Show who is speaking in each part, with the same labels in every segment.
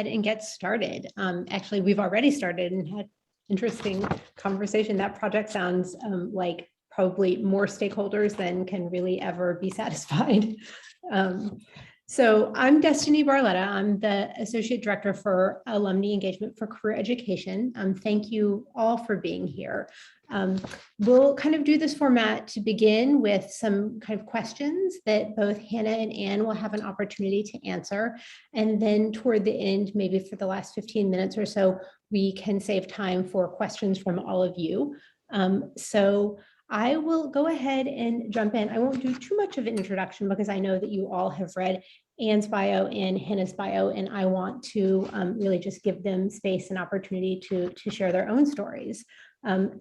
Speaker 1: ahead and get started. Actually, we've already started and had interesting conversation. That project sounds like probably more stakeholders than can really ever be satisfied. So I'm Destiny Barletta. I'm the Associate Director for Alumni Engagement for Career Education. Thank you all for being here. We'll kind of do this format to begin with some kind of questions that both Hannah and Anne will have an opportunity to answer. And then toward the end, maybe for the last 15 minutes or so, we can save time for questions from all of you. So I will go ahead and jump in. I won't do too much of an introduction because I know that you all have read Anne's bio and Hannah's bio, and I want to really just give them space and opportunity to share their own stories.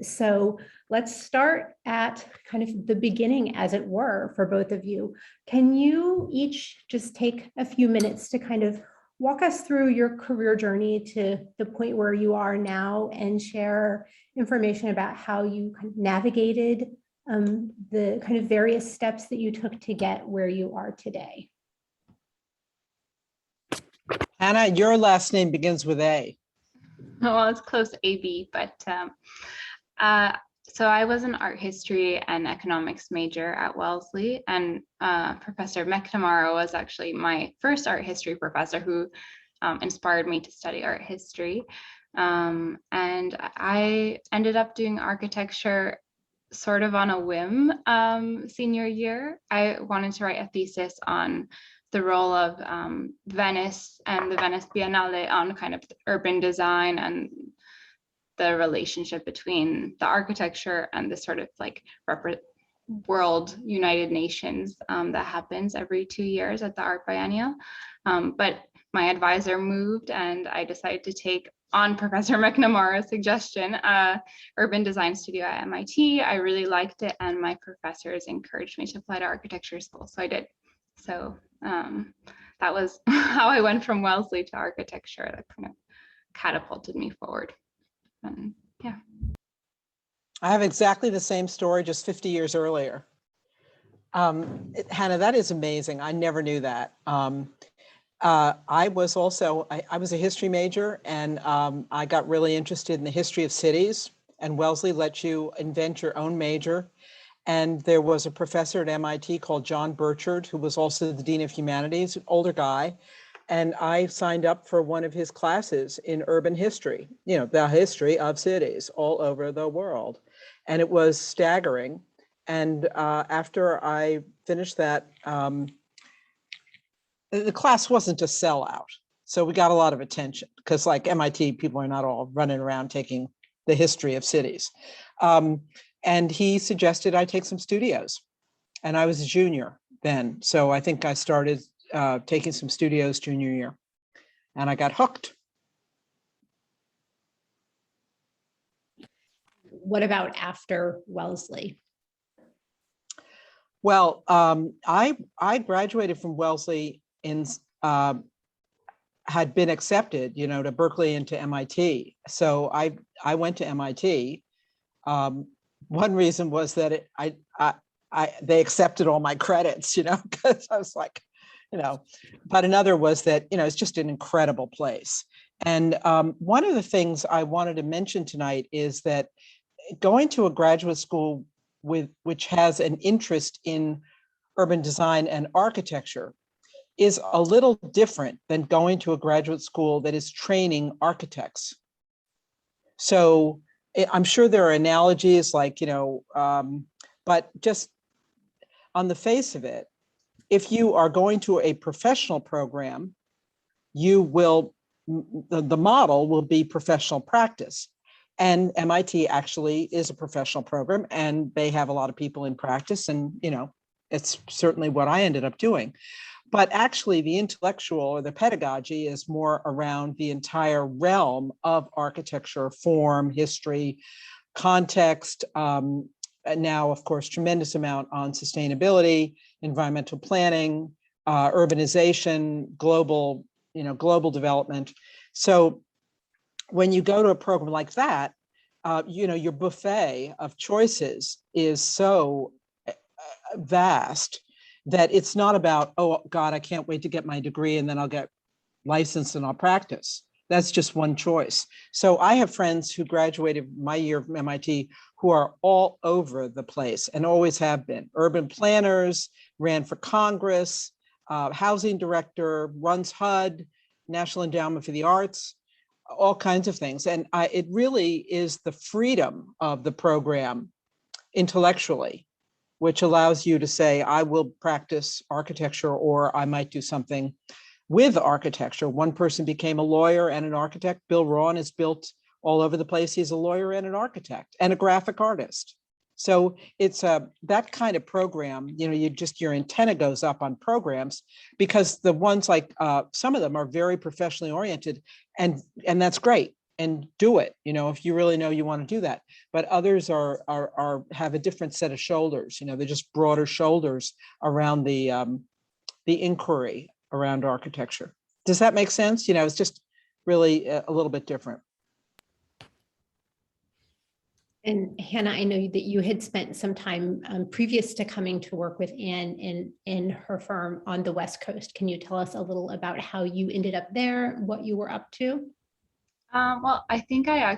Speaker 1: So let's start at kind of the beginning, as it were, for both of you. Can you each just take a few minutes to kind of walk us through your career journey to the point where you are now and share information about how you kind of navigated the kind of various steps that you took to get where you are today?
Speaker 2: Hannah, your last name begins with A.
Speaker 3: Well, it's close to AB, but so I was an art history and economics major at Wellesley, and Professor McNamara was actually my first art history professor who inspired me to study art history. And I ended up doing architecture sort of on a whim senior year. I wanted to write a thesis on the role of Venice and the Venice Biennale on kind of urban design and the relationship between the architecture and the sort of like World United Nations that happens every 2 years at the Art Biennial. But my advisor moved and I decided to take on Professor McNamara's suggestion, urban design studio at MIT. I really liked it and my professors encouraged me to apply to architecture school, so I did. So that was how I went from Wellesley to architecture. That kind of catapulted me forward. And yeah.
Speaker 2: I have exactly the same story, just 50 years earlier. Hannah, that is amazing. I never knew that. I was a history major, and I got really interested in the history of cities, and Wellesley lets you invent your own major. And there was a professor at MIT called John Burchard, who was also the Dean of Humanities, an older guy. And I signed up for one of his classes in urban history, you know, the history of cities all over the world. And it was staggering. And after I finished that, the class wasn't a sellout. So we got a lot of attention because like MIT, people are not all running around taking the history of cities. And he suggested I take some studios. And I was a junior then. So I think I started taking some studios junior year and I got hooked.
Speaker 1: What about after Wellesley?
Speaker 2: Well, I graduated from Wellesley in had been accepted, you know, to Berkeley and to MIT. So I went to MIT. One reason was that they accepted all my credits, you know, because I was like, you know, but another was that, you know, it's just an incredible place. And one of the things I wanted to mention tonight is that going to a graduate school which has an interest in urban design and architecture is a little different than going to a graduate school that is training architects. So I'm sure there are analogies like, you know, but just on the face of it, if you are going to a professional program, you will, the model will be professional practice. And MIT actually is a professional program and they have a lot of people in practice and, you know, it's certainly what I ended up doing. But actually the intellectual or the pedagogy is more around the entire realm of architecture, form, history, context, and now, of course, tremendous amount on sustainability, environmental planning, urbanization, global development. So when you go to a program like that, you know, your buffet of choices is so vast that it's not about, oh God, I can't wait to get my degree and then I'll get licensed and I'll practice. That's just one choice. So I have friends who graduated my year from MIT who are all over the place and always have been. Urban planners, ran for Congress, housing director, runs HUD, National Endowment for the Arts, all kinds of things. And it really is the freedom of the program intellectually, which allows you to say, I will practice architecture, or I might do something with architecture. One person became a lawyer and an architect. Bill Rawn is built all over the place. He's a lawyer and an architect and a graphic artist. So it's that kind of program, you know, your antenna goes up on programs, because the ones like some of them are very professionally oriented, and that's great, and do it, you know, if you really know you want to do that. But others have a different set of shoulders, you know, they're just broader shoulders around the inquiry around architecture. Does that make sense? You know, it's just really a little bit different.
Speaker 1: And Hannah, I know that you had spent some time previous to coming to work with Anne in her firm on the West Coast. Can you tell us a little about how you ended up there, what you were up to?
Speaker 3: Well, I think I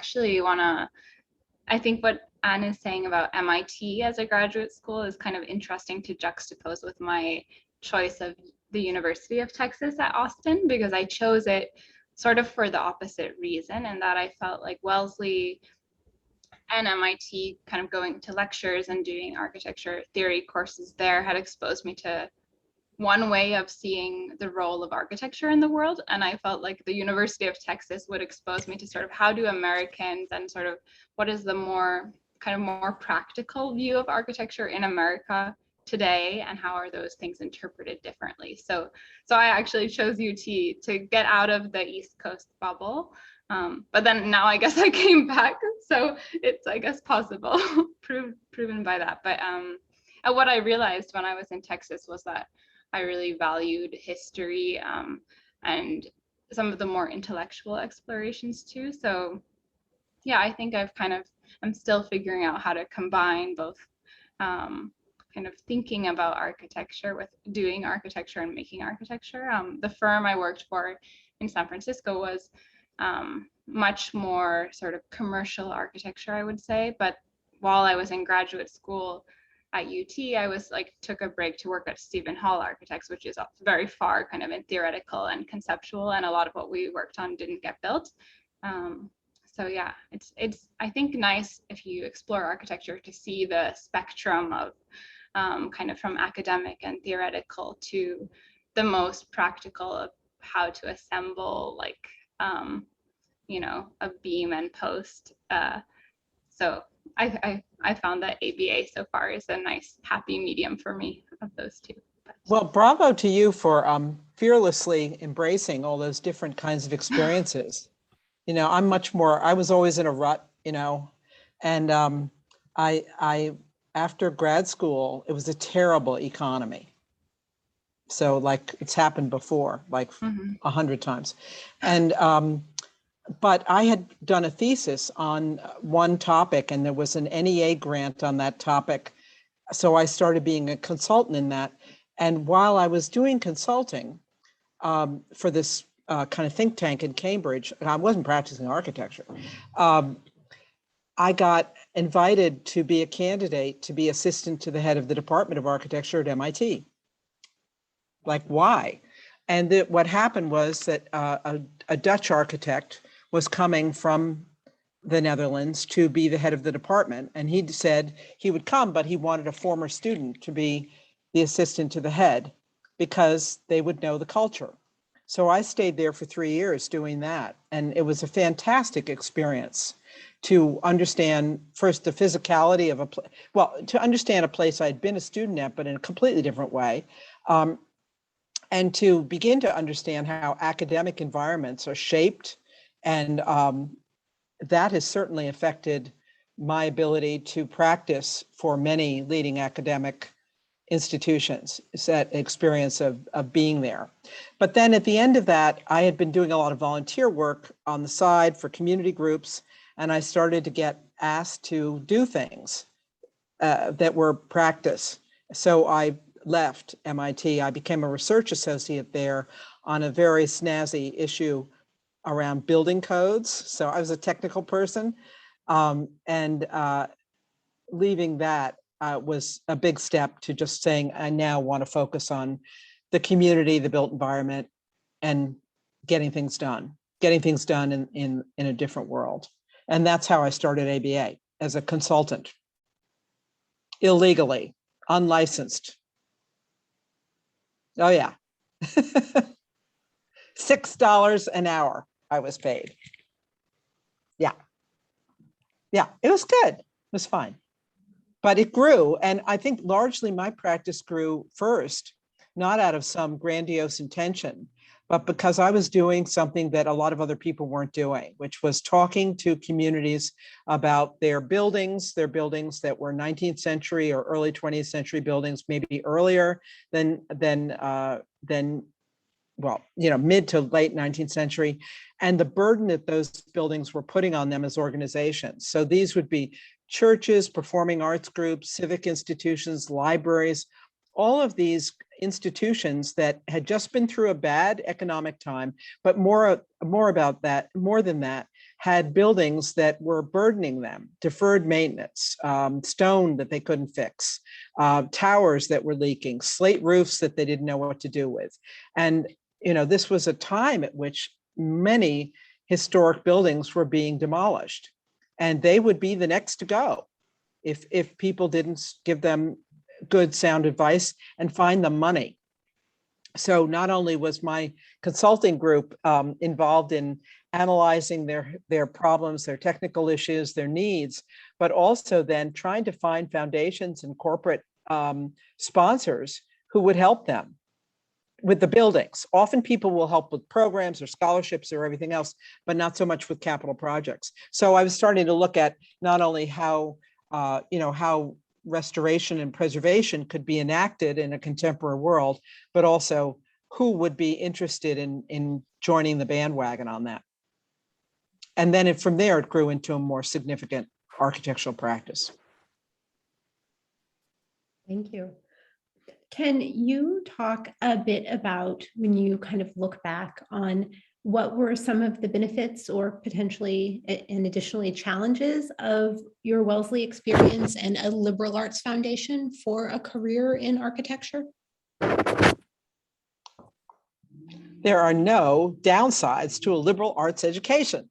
Speaker 3: think what Anne is saying about MIT as a graduate school is kind of interesting to juxtapose with my choice of the University of Texas at Austin, because I chose it sort of for the opposite reason, and that I felt like Wellesley and MIT, kind of going to lectures and doing architecture theory courses there, had exposed me to one way of seeing the role of architecture in the world. And I felt like the University of Texas would expose me to sort of how do Americans, and sort of what is the more practical view of architecture in America today, and how are those things interpreted differently. So I actually chose UT to get out of the East Coast bubble. But then now I guess I came back, so it's, I guess, possible, proven by that. But what I realized when I was in Texas was that I really valued history and some of the more intellectual explorations too. So yeah, I think I'm still figuring out how to combine both kind of thinking about architecture with doing architecture and making architecture. The firm I worked for in San Francisco was much more sort of commercial architecture, I would say. But while I was in graduate school at UT, I took a break to work at Stephen Hall Architects, which is very far kind of in theoretical and conceptual, and a lot of what we worked on didn't get built. So yeah, it's I think nice if you explore architecture to see the spectrum of kind of from academic and theoretical to the most practical of how to assemble you know, a beam and post. So I found that ABA so far is a nice happy medium for me of those two.
Speaker 2: Well, bravo to you for fearlessly embracing all those different kinds of experiences. You know, I was always in a rut, you know, and I after grad school, it was a terrible economy. So like it's happened before, like 100 times. And but I had done a thesis on one topic, and there was an NEA grant on that topic. So I started being a consultant in that. And while I was doing consulting for this kind of think tank in Cambridge, I wasn't practicing architecture. I got invited to be a candidate to be assistant to the head of the Department of Architecture at MIT. Like, why? And what happened was that a Dutch architect was coming from the Netherlands to be the head of the department. And he said he would come, but he wanted a former student to be the assistant to the head because they would know the culture. So I stayed there for 3 years doing that. And it was a fantastic experience to understand first the physicality of to understand a place I'd been a student at, but in a completely different way. And to begin to understand how academic environments are shaped. And that has certainly affected my ability to practice for many leading academic institutions. It's that experience of being there. But then at the end of that, I had been doing a lot of volunteer work on the side for community groups, and I started to get asked to do things that were practice. So I left MIT. I became a research associate there on a very snazzy issue around building codes. So I was a technical person, and leaving that was a big step to just saying, I now want to focus on the community, the built environment, and getting things done in a different world. And that's how I started ABA, as a consultant, illegally, unlicensed. Oh yeah. $6 an hour I was paid. Yeah. Yeah, it was good. It was fine. But it grew. And I think largely my practice grew first, not out of some grandiose intention, but because I was doing something that a lot of other people weren't doing, which was talking to communities about their buildings that were 19th century or early 20th century buildings, maybe earlier than well, mid to late 19th century, and the burden that those buildings were putting on them as organizations. So these would be churches, performing arts groups, civic institutions, libraries, all of these institutions that had just been through a bad economic time, but more than that, had buildings that were burdening them, deferred maintenance, stone that they couldn't fix, towers that were leaking, slate roofs that they didn't know what to do with. And this was a time at which many historic buildings were being demolished, and they would be the next to go if people didn't give them good sound advice and find the money. So not only was my consulting group involved in analyzing their problems, their technical issues, their needs, but also then trying to find foundations and corporate sponsors who would help them with the buildings. Often people will help with programs or scholarships or everything else, but not so much with capital projects. So I was starting to look at not only how restoration and preservation could be enacted in a contemporary world, but also who would be interested in joining the bandwagon on that. And then from there, it grew into a more significant architectural practice.
Speaker 1: Thank you. Can you talk a bit about, when you kind of look back on, what were some of the benefits or potentially and additionally challenges of your Wellesley experience and a liberal arts foundation for a career in architecture?
Speaker 2: There are no downsides to a liberal arts education.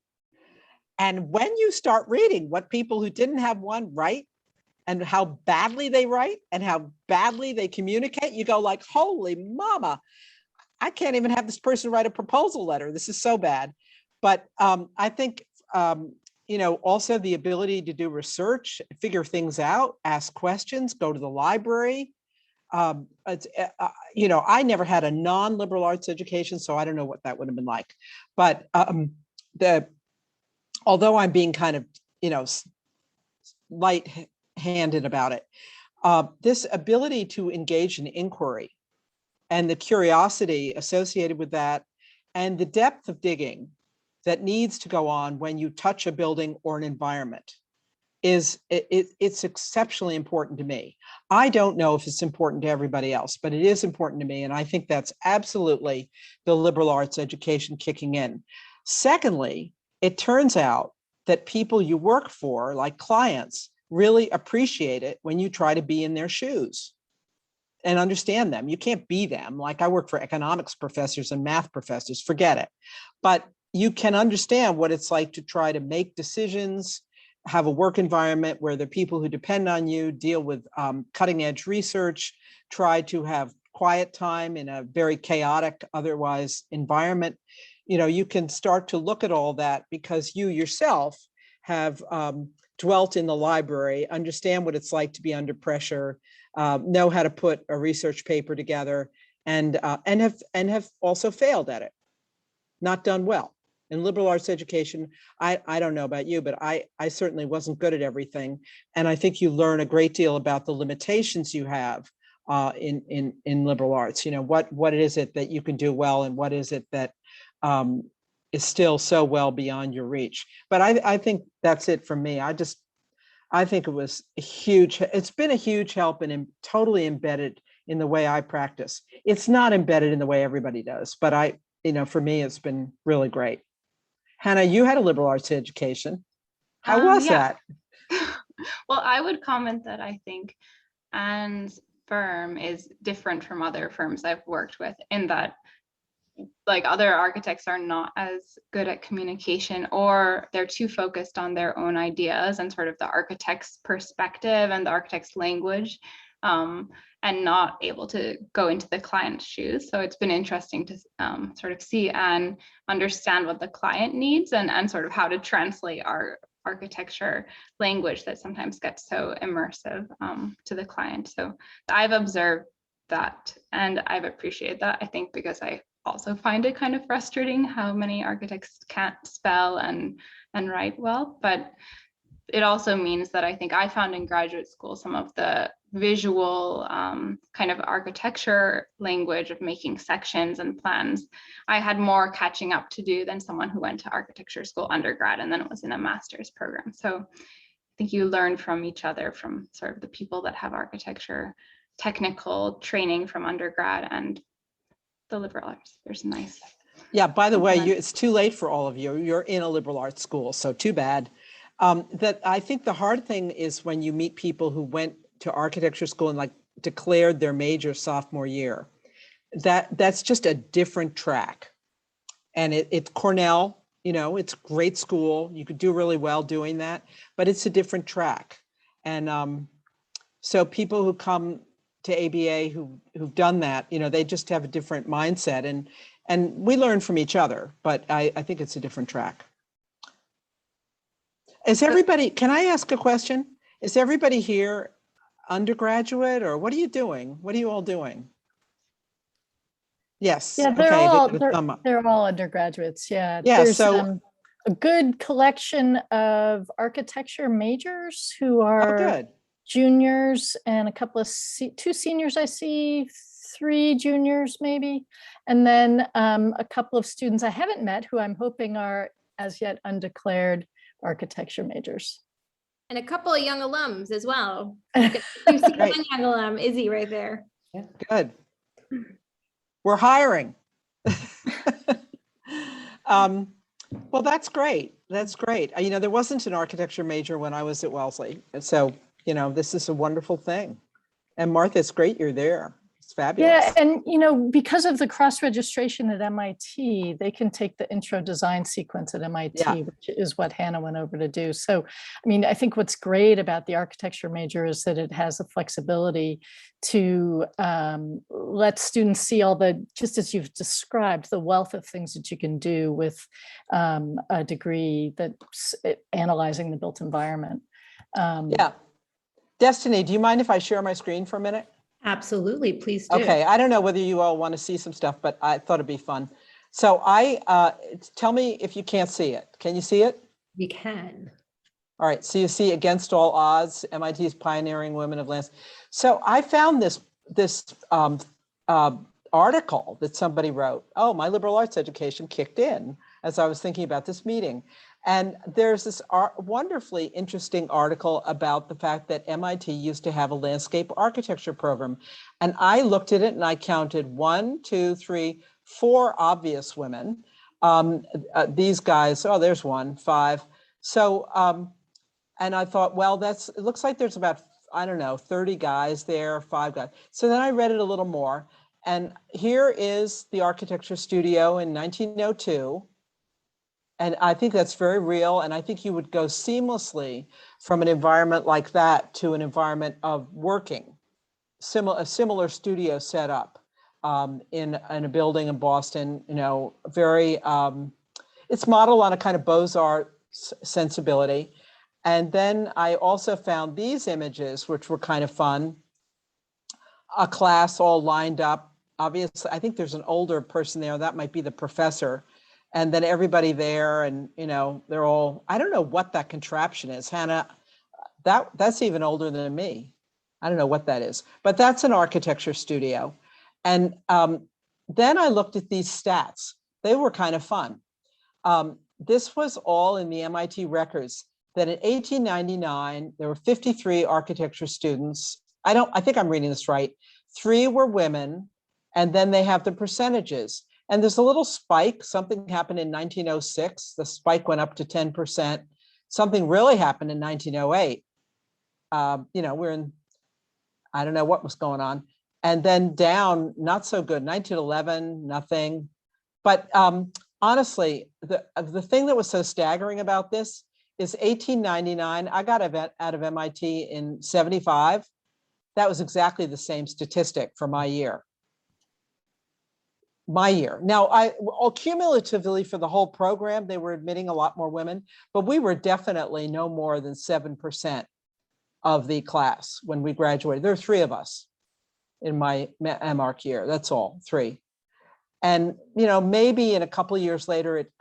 Speaker 2: And when you start reading what people who didn't have one write, and how badly they write and how badly they communicate, you go like, holy mama, I can't even have this person write a proposal letter. This is so bad. But I think, also the ability to do research, figure things out, ask questions, go to the library. I never had a non-liberal arts education, so I don't know what that would have been like. But although I'm being kind of, light-handed about it, this ability to engage in inquiry and the curiosity associated with that, and the depth of digging that needs to go on when you touch a building or an environment it's exceptionally important to me. I don't know if it's important to everybody else, but it is important to me. And I think that's absolutely the liberal arts education kicking in. Secondly, it turns out that people you work for, like clients, really appreciate it when you try to be in their shoes and understand them. You can't be them. Like I work for economics professors and math professors, forget it. But you can understand what it's like to try to make decisions, have a work environment where the people who depend on you deal with cutting edge research, try to have quiet time in a very chaotic, otherwise environment. You can start to look at all that because you yourself have dwelt in the library, understand what it's like to be under pressure, know how to put a research paper together, and have also failed at it, not done well. In liberal arts education, I don't know about you, but I certainly wasn't good at everything. And I think you learn a great deal about the limitations you have in liberal arts. What is it that you can do well, and what is it that is still so well beyond your reach. But I think that's it for me. I think it was a huge, it's been a huge help and totally embedded in the way I practice. It's not embedded in the way everybody does, but for me, it's been really great. Hannah, you had a liberal arts education. How was
Speaker 3: Yeah.
Speaker 2: that?
Speaker 3: Well, I would comment that I think Anne's firm is different from other firms I've worked with in that like other architects are not as good at communication, or they're too focused on their own ideas and sort of the architect's perspective and the architect's language, and not able to go into the client's shoes. So it's been interesting to sort of see and understand what the client needs, and sort of how to translate our architecture language that sometimes gets so immersive to the client. So I've observed that and I've appreciated that, I think, because I also find it kind of frustrating how many architects can't spell and write well. But it also means that I think I found in graduate school some of the visual kind of architecture language of making sections and plans. I had more catching up to do than someone who went to architecture school undergrad and then was in a master's program. So I think you learn from each other, from sort of the people that have architecture technical training from undergrad and the liberal arts. There's nice.
Speaker 2: Yeah, by the way, it's too late for all of you. You're in a liberal arts school, so too bad. That I think the hard thing is when you meet people who went to architecture school and like declared their major sophomore year. That's just a different track. And it's Cornell, it's great school. You could do really well doing that, but it's a different track. And so people who come to ABA who've done that, they just have a different mindset, and we learn from each other, but I think it's a different track. Can I ask a question? Is everybody here undergraduate, or what are you doing? What are you all doing? Yes.
Speaker 4: Yeah, they're all undergraduates. Yeah.
Speaker 2: Yeah.
Speaker 4: There's
Speaker 2: So
Speaker 4: a good collection of architecture majors who are
Speaker 2: good.
Speaker 4: Juniors, and a couple of two seniors I see, 3 juniors maybe, and then a couple of students I haven't met who I'm hoping are as yet undeclared architecture majors.
Speaker 5: And a couple of young alums as well. You see one young alum, Izzy, right there.
Speaker 2: Yeah. Good. We're hiring. Well, that's great. That's great. There wasn't an architecture major when I was at Wellesley. And so, this is a wonderful thing. And Martha, it's great you're there. It's fabulous.
Speaker 4: Yeah, and because of the cross-registration at MIT, they can take the intro design sequence at MIT, which is what Hannah went over to do. So, I think what's great about the architecture major is that it has the flexibility to let students see just as you've described, the wealth of things that you can do with a degree that's analyzing the built environment.
Speaker 2: Yeah. Destiny, do you mind if I share my screen for a minute?
Speaker 1: Absolutely, please do.
Speaker 2: Okay, I don't know whether you all want to see some stuff, but I thought it'd be fun. So tell me if you can't see it. Can you see it?
Speaker 1: We can.
Speaker 2: All right, so you see Against All Odds, MIT's Pioneering Women of Lands. So I found this article that somebody wrote. Oh, my liberal arts education kicked in as I was thinking about this meeting. And there's this wonderfully interesting article about the fact that MIT used to have a landscape architecture program. And I looked at it and I counted 1, 2, 3, 4 obvious women. These guys, oh, there's 1, 5. So, and I thought, well, it looks like there's about, 30 guys there, 5 guys. So then I read it a little more. And here is the architecture studio in 1902. And I think that's very real. And I think you would go seamlessly from an environment like that to an environment of working, a similar studio setup in a building in Boston, very, it's modeled on a kind of Beaux-Arts sensibility. And then I also found these images, which were kind of fun. A class all lined up. Obviously, I think there's an older person there. That might be the professor. And then everybody there, and they're all, I don't know what that contraption is. Hannah, that's even older than me. I don't know what that is, but that's an architecture studio. And then I looked at these stats. They were kind of fun. This was all in the MIT records, that in 1899, there were 53 architecture students. I think I'm reading this right. 3 were women, and then they have the percentages. And there's a little spike. Something happened in 1906. The spike went up to 10%. Something really happened in 1908. We're in, I don't know what was going on. And then down, not so good. 1911, nothing. But honestly, the thing that was so staggering about this is 1899. I got out of MIT in 75. That was exactly the same statistic for my year. Now, cumulatively for the whole program, they were admitting a lot more women, but we were definitely no more than 7% of the class when we graduated. There were 3 of us in my MArch year. That's all, 3. And, maybe in a couple of years later, it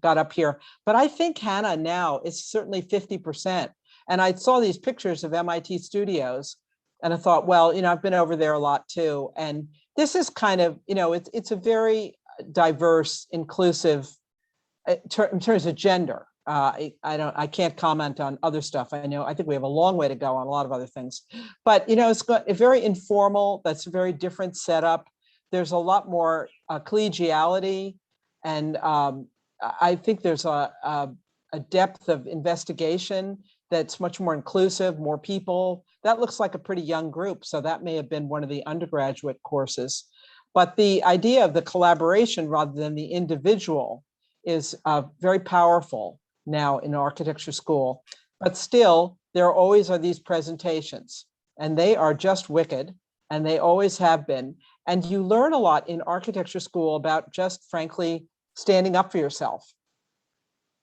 Speaker 2: got up here. But I think, Hannah, now it's certainly 50%. And I saw these pictures of MIT studios, and I thought, well, I've been over there a lot too. And this is kind of, it's a very diverse, inclusive in terms of gender. I can't comment on other stuff. I think we have a long way to go on a lot of other things, but it's got a very informal, that's a very different setup. There's a lot more collegiality, and I think there's a depth of investigation that's much more inclusive, more people. That looks like a pretty young group, so that may have been one of the undergraduate courses. But the idea of the collaboration rather than the individual is very powerful now in architecture school. But still, there always are these presentations, and they are just wicked, and they always have been. And you learn a lot in architecture school about just, frankly, standing up for yourself,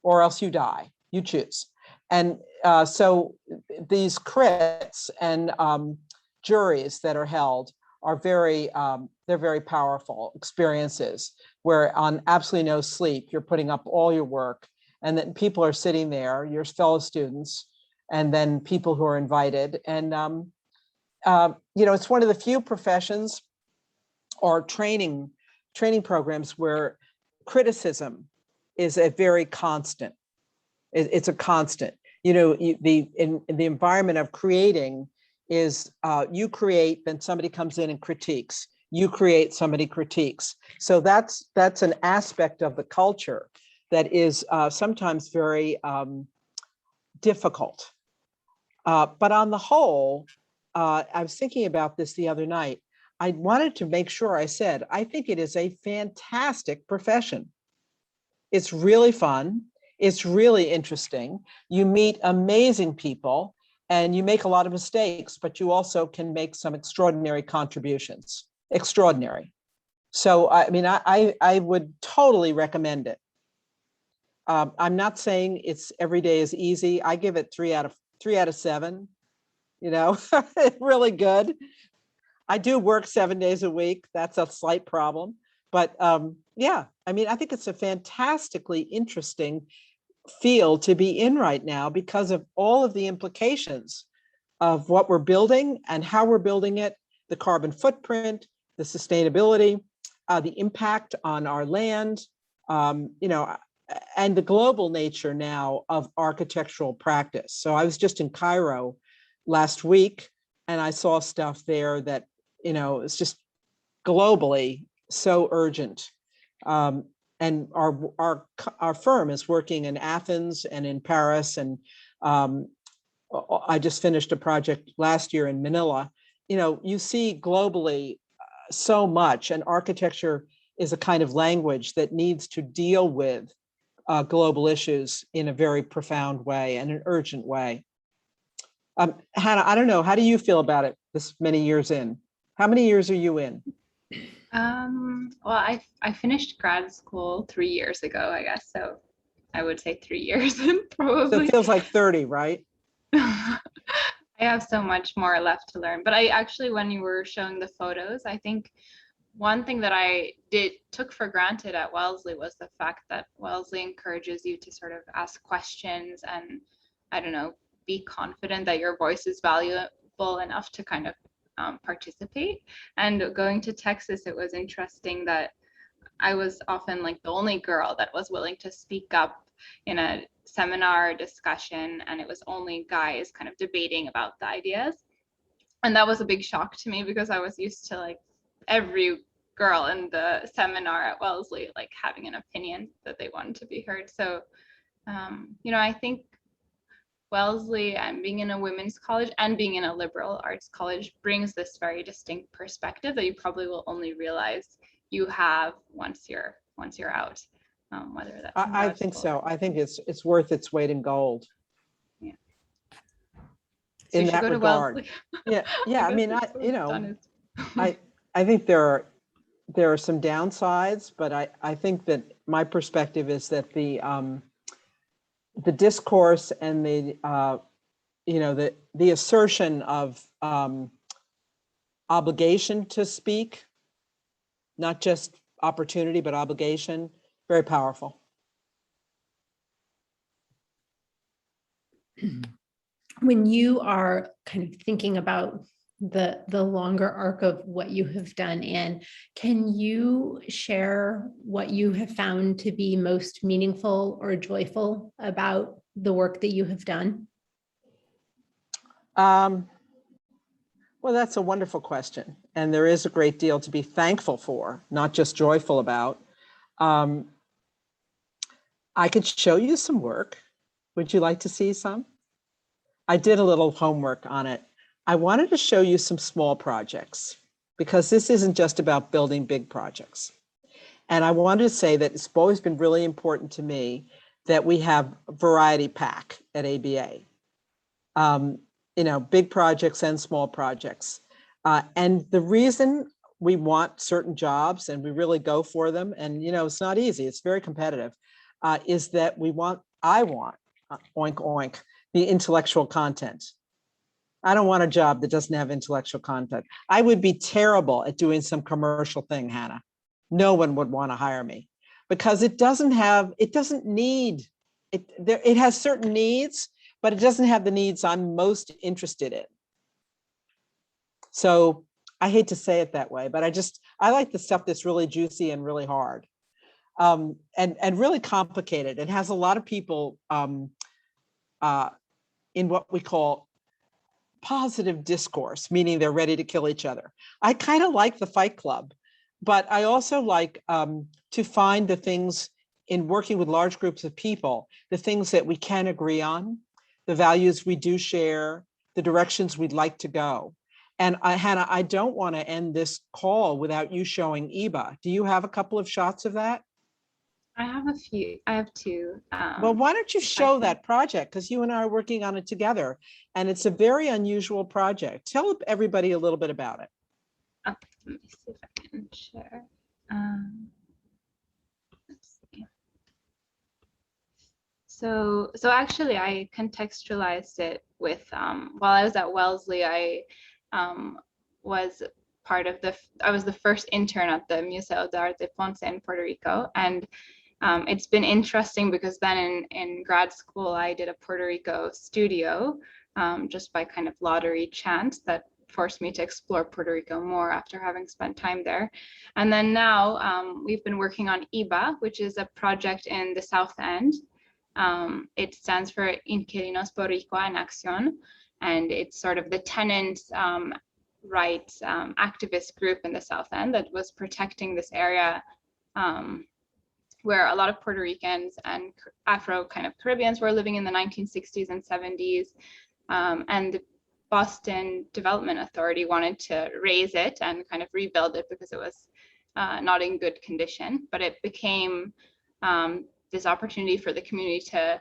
Speaker 2: or else you die. You choose. And so these crits and juries that are held are they're very powerful experiences, where on absolutely no sleep, you're putting up all your work, and then people are sitting there, your fellow students, and then people who are invited. And it's one of the few professions or training programs where criticism is a very constant. It's a constant. In the environment of creating is you create, then somebody comes in and critiques. You create, somebody critiques. So that's an aspect of the culture that is sometimes very difficult. But on the whole, I was thinking about this the other night. I wanted to make sure I said, I think it is a fantastic profession. It's really fun. It's really interesting. You meet amazing people and you make a lot of mistakes, but you also can make some extraordinary contributions. Extraordinary. So, I would totally recommend it. I'm not saying it's every day is easy. I give it 3 out of 7, really good. I do work 7 days a week. That's a slight problem, but I think it's a fantastically interesting field to be in right now because of all of the implications of what we're building and how we're building it, the carbon footprint, the sustainability, the impact on our land, and the global nature now of architectural practice. So I was just in Cairo last week, and I saw stuff there that, it's just globally so urgent. And our firm is working in Athens and in Paris, and I just finished a project last year in Manila. You see globally so much, and architecture is a kind of language that needs to deal with global issues in a very profound way and an urgent way. Hannah, I don't know, how do you feel about it this many years in? How many years are you in?
Speaker 3: Well, I finished grad school 3 years ago, I guess. So I would say 3 years probably.
Speaker 2: So it feels like 30, right?
Speaker 3: I have so much more left to learn. But I actually, when you were showing the photos, I think one thing that I took for granted at Wellesley was the fact that Wellesley encourages you to sort of ask questions and, I don't know, be confident that your voice is valuable enough to kind of participate. And going to Texas, it was interesting that I was often like the only girl that was willing to speak up in a seminar discussion, and it was only guys kind of debating about the ideas. And that was a big shock to me because I was used to like every girl in the seminar at Wellesley like having an opinion that they wanted to be heard. So, I think Wellesley and being in a women's college and being in a liberal arts college brings this very distinct perspective that you probably will only realize you have once you're out. Whether that's
Speaker 2: I think so. I think it's worth its weight in gold.
Speaker 3: Yeah. So
Speaker 2: In
Speaker 3: you should
Speaker 2: that
Speaker 3: go to
Speaker 2: regard.
Speaker 3: Wellesley.
Speaker 2: Yeah. I mean, I think there are some downsides, but I think that my perspective is that the discourse and the assertion of obligation to speak, not just opportunity, but obligation, very powerful.
Speaker 1: When you are kind of thinking about the longer arc of what you have done, Anne, can you share what you have found to be most meaningful or joyful about the work that you have done?
Speaker 2: Well, that's a wonderful question. And there is a great deal to be thankful for, not just joyful about. I could show you some work. Would you like to see some? I did a little homework on it. I wanted to show you some small projects because this isn't just about building big projects. And I wanted to say that it's always been really important to me that we have a variety pack at ABA. Big projects and small projects. And the reason we want certain jobs and we really go for them, and it's not easy, it's very competitive, is that I want, oink, oink, the intellectual content. I don't want a job that doesn't have intellectual content. I would be terrible at doing some commercial thing, Hannah. No one would want to hire me because it has certain needs, but it doesn't have the needs I'm most interested in. So I hate to say it that way, but I like the stuff that's really juicy and really hard, and really complicated. It has a lot of people in what we call positive discourse, meaning they're ready to kill each other. I kind of like the Fight Club, but I also like to find the things in working with large groups of people, the things that we can agree on, the values we do share, the directions we'd like to go. And Hannah, I don't want to end this call without you showing Iba. Do you have a couple of shots of that?
Speaker 3: I have a few. I have two.
Speaker 2: Well, why don't you show that project? Because you and I are working on it together. And it's a very unusual project. Tell everybody a little bit about it.
Speaker 3: Okay, let me see if I can share. Let's see. So actually, I contextualized it with while I was at Wellesley, I was I was the first intern at the Museo de Arte Ponce in Puerto Rico, and it's been interesting because then in grad school I did a Puerto Rico studio just by kind of lottery chance that forced me to explore Puerto Rico more after having spent time there. And then now we've been working on IBA, which is a project in the South End. It stands for Inquilinos Boricua en Acción, and it's sort of the tenants rights activist group in the South End that was protecting this area where a lot of Puerto Ricans and Afro kind of Caribbeans were living in the 1960s and 70s. And the Boston Development Authority wanted to raise it and kind of rebuild it because it was not in good condition, but it became this opportunity for the community to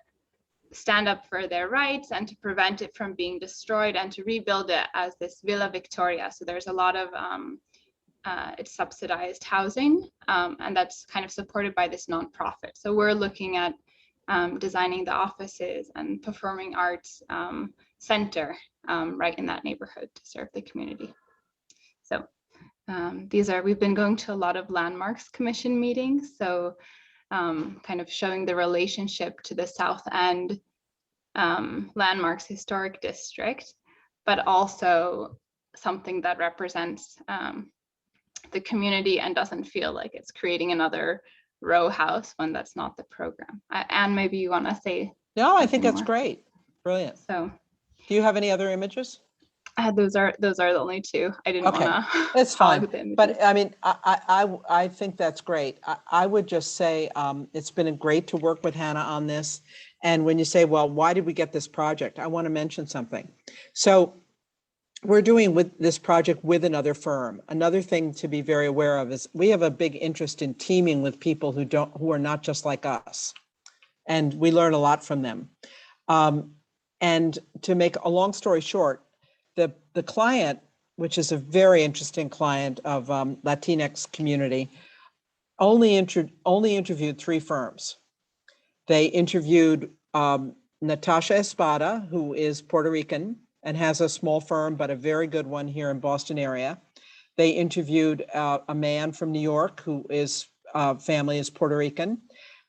Speaker 3: stand up for their rights and to prevent it from being destroyed and to rebuild it as this Villa Victoria. So there's a lot of it's subsidized housing, and that's kind of supported by this nonprofit. So we're looking at designing the offices and performing arts center right in that neighborhood to serve the community. So we've been going to a lot of Landmarks Commission meetings. So kind of showing the relationship to the South End Landmarks Historic District, but also something that represents the community and doesn't feel like it's creating another row house when that's not the program. Anne, maybe you want to say?
Speaker 2: No, I think that's great. Brilliant.
Speaker 3: So,
Speaker 2: do you have any other images?
Speaker 3: Those are the only two. I didn't
Speaker 2: Okay,
Speaker 3: want to.
Speaker 2: that's fine. But I mean, I think that's great. I would just say it's been great to work with Hannah on this. And when you say, well, why did we get this project? I want to mention something. So we're doing with this project with another firm. Another thing to be very aware of is we have a big interest in teaming with people who are not just like us. And we learn a lot from them. And to make a long story short, the client, which is a very interesting client of Latinx community, only interviewed 3 firms. They interviewed Natasha Espada, who is Puerto Rican and has a small firm, but a very good one here in Boston area. They interviewed a man from New York who is family is Puerto Rican,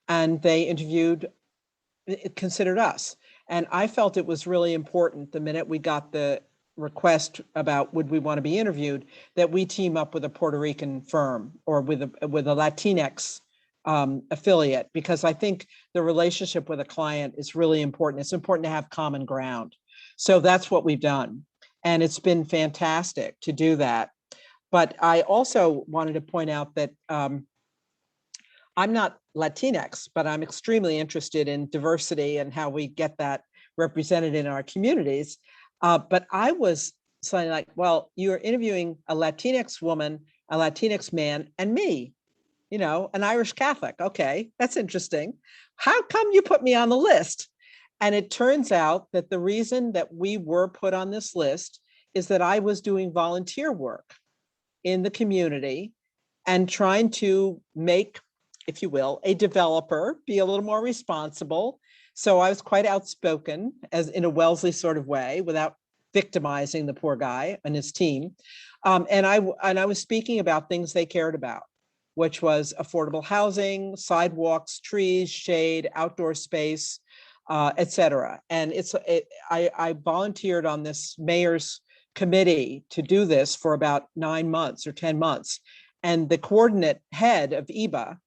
Speaker 2: and they considered us. And I felt it was really important the minute we got the request about would we want to be interviewed, that we team up with a Puerto Rican firm or with a Latinx affiliate, because I think the relationship with a client is really important. It's important to have common ground. So that's what we've done. And it's been fantastic to do that. But I also wanted to point out that I'm not Latinx, but I'm extremely interested in diversity and how we get that represented in our communities. But I was saying like, well, you're interviewing a Latinx woman, a Latinx man, and me, an Irish Catholic. Okay, that's interesting. How come you put me on the list? And it turns out that the reason that we were put on this list is that I was doing volunteer work in the community and trying to make, if you will, a developer be a little more responsible. So I was quite outspoken, as in a Wellesley sort of way, without victimizing the poor guy and his team. And I was speaking about things they cared about, which was affordable housing, sidewalks, trees, shade, outdoor space, et cetera. And I volunteered on this mayor's committee to do this for about 9 months or 10 months. And the coordinate head of EBA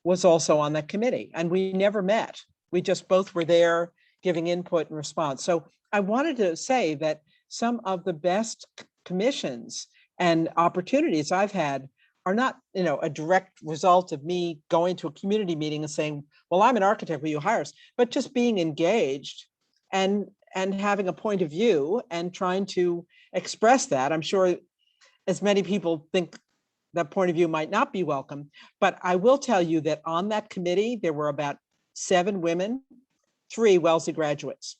Speaker 2: was also on that committee, and we never met. We just both were there giving input and response. So I wanted to say that some of the best commissions and opportunities I've had are not, a direct result of me going to a community meeting and saying, well, I'm an architect, will you hire us? But just being engaged and having a point of view and trying to express that. I'm sure as many people think that point of view might not be welcome, but I will tell you that on that committee, there were about 7 women, 3 Wellesley graduates,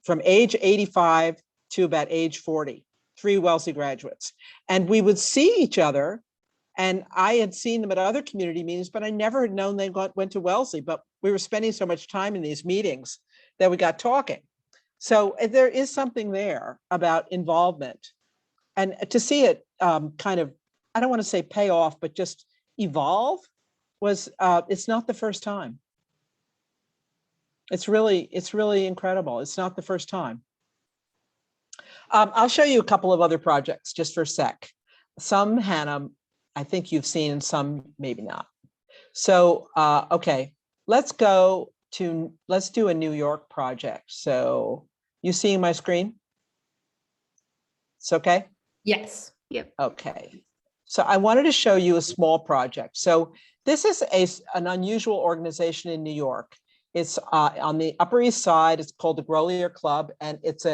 Speaker 2: from age 85 to about age 40, 3 Wellesley graduates. And we would see each other, and I had seen them at other community meetings, but I never had known they went to Wellesley, but we were spending so much time in these meetings that we got talking. So there is something there about involvement, and to see it kind of, I don't want to say pay off, but just evolve was, it's not the first time. It's really incredible. It's not the first time. I'll show you a couple of other projects just for a sec. Some, Hannah, I think you've seen, and some maybe not. So, okay, let's do a New York project. So you seeing my screen? It's okay?
Speaker 1: Yes.
Speaker 3: Yep.
Speaker 2: Okay. So I wanted to show you a small project. So this is an unusual organization in New York. It's on the Upper East Side. It's called the Grolier Club, and it's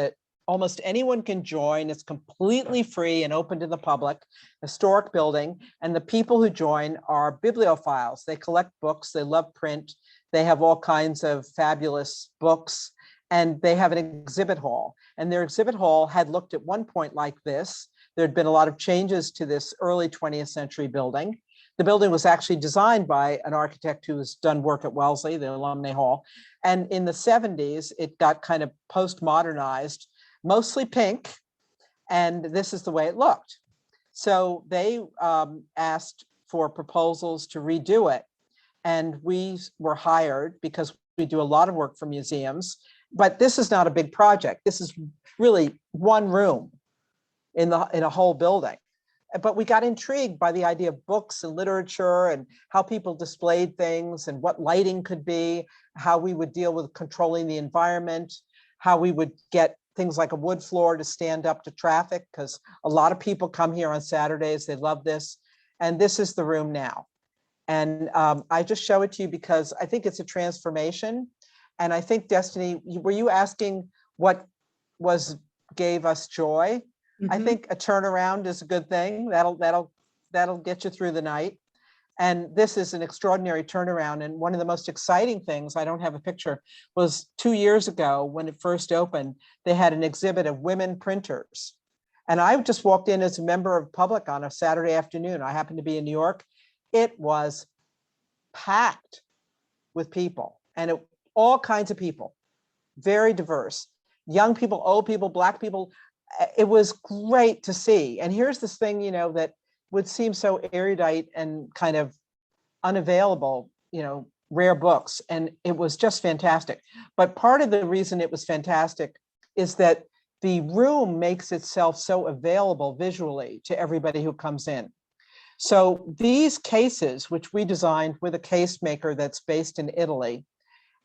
Speaker 2: almost anyone can join. It's completely free and open to the public, historic building. And the people who join are bibliophiles. They collect books, they love print. They have all kinds of fabulous books, and they have an exhibit hall. And their exhibit hall had looked at one point like this. There'd been a lot of changes to this early 20th century building. The building was actually designed by an architect who has done work at Wellesley, the Alumni Hall. And in the 70s, it got kind of post-modernized, mostly pink. And this is the way it looked. So they asked for proposals to redo it. And we were hired because we do a lot of work for museums. But this is not a big project. This is really one room in a whole building. But we got intrigued by the idea of books and literature and how people displayed things and what lighting could be, how we would deal with controlling the environment, how we would get things like a wood floor to stand up to traffic, because a lot of people come here on Saturdays. They love this. And this is the room now. And I just show it to you because I think it's a transformation. And I think, Destiny, were you asking what gave us joy? I
Speaker 1: Mhm.
Speaker 2: think a turnaround is a good thing. That'll get you through the night. And this is an extraordinary turnaround. And one of the most exciting things, I don't have a picture, was 2 years ago when it first opened, they had an exhibit of women printers. And I just walked in as a member of public on a Saturday afternoon. I happened to be in New York. It was packed with people, and all kinds of people, very diverse, young people, old people, Black people. It was great to see. And here's this thing, that would seem so erudite and kind of unavailable, rare books. And it was just fantastic. But part of the reason it was fantastic is that the room makes itself so available visually to everybody who comes in. So these cases, which we designed with a case maker that's based in Italy,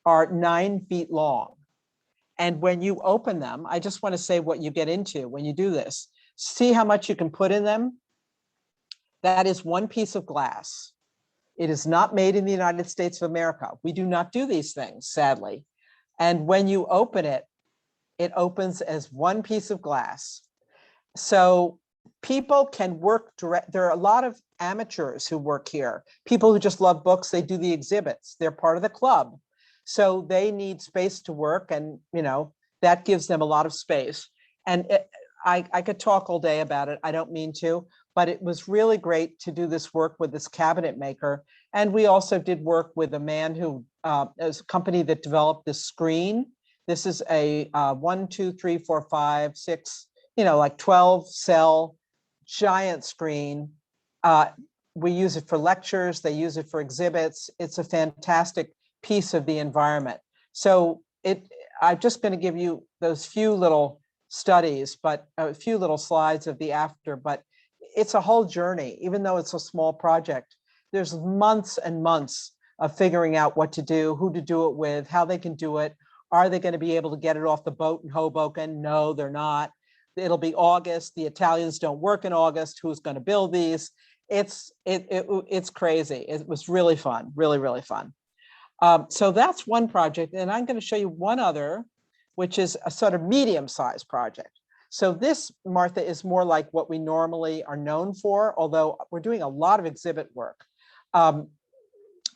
Speaker 2: are 9 feet long. And when you open them, I just want to say what you get into when you do this. See how much you can put in them? That is one piece of glass. It is not made in the United States of America. We do not do these things, sadly. And when you open it, it opens as one piece of glass. So people can work direct. There are a lot of amateurs who work here, people who just love books. They do the exhibits. They're part of the club. So they need space to work, and that gives them a lot of space. And I could talk all day about it. I don't mean to, but it was really great to do this work with this cabinet maker. And we also did work with a man who is a company that developed this screen. This is a 1, 2, 3, 4, 5, 6, like 12 cell giant screen. We use it for lectures. They use it for exhibits. It's a fantastic piece of the environment. So I'm just going to give you those few little studies, but a few little slides of the after, but it's a whole journey. Even though it's a small project, there's months and months of figuring out what to do, who to do it with, how they can do it. Are they going to be able to get it off the boat in Hoboken? No, they're not. It'll be August. The Italians don't work in August. Who's going to build these? It's crazy. It was really fun, really, really fun. So that's one project. And I'm going to show you one other, which is a sort of medium-sized project. So this, Martha, is more like what we normally are known for, although we're doing a lot of exhibit work.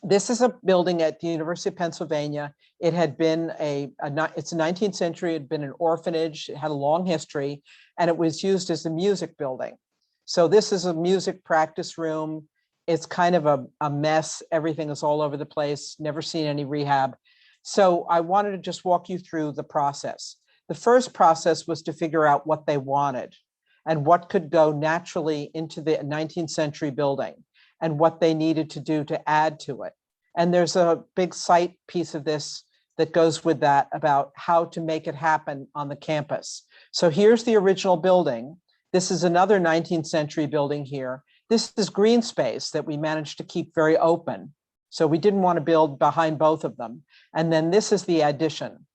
Speaker 2: This is a building at the University of Pennsylvania. It had been it's a 19th century, it had been an orphanage, it had a long history, and it was used as a music building. So this is a music practice room. It's kind of a mess. Everything is all over the place, never seen any rehab. So I wanted to just walk you through the process. The first process was to figure out what they wanted and what could go naturally into the 19th century building and what they needed to do to add to it. And there's a big site piece of this that goes with that about how to make it happen on the campus. So here's the original building. This is another 19th century building here. This is green space that we managed to keep very open. So we didn't want to build behind both of them. And then this is the addition.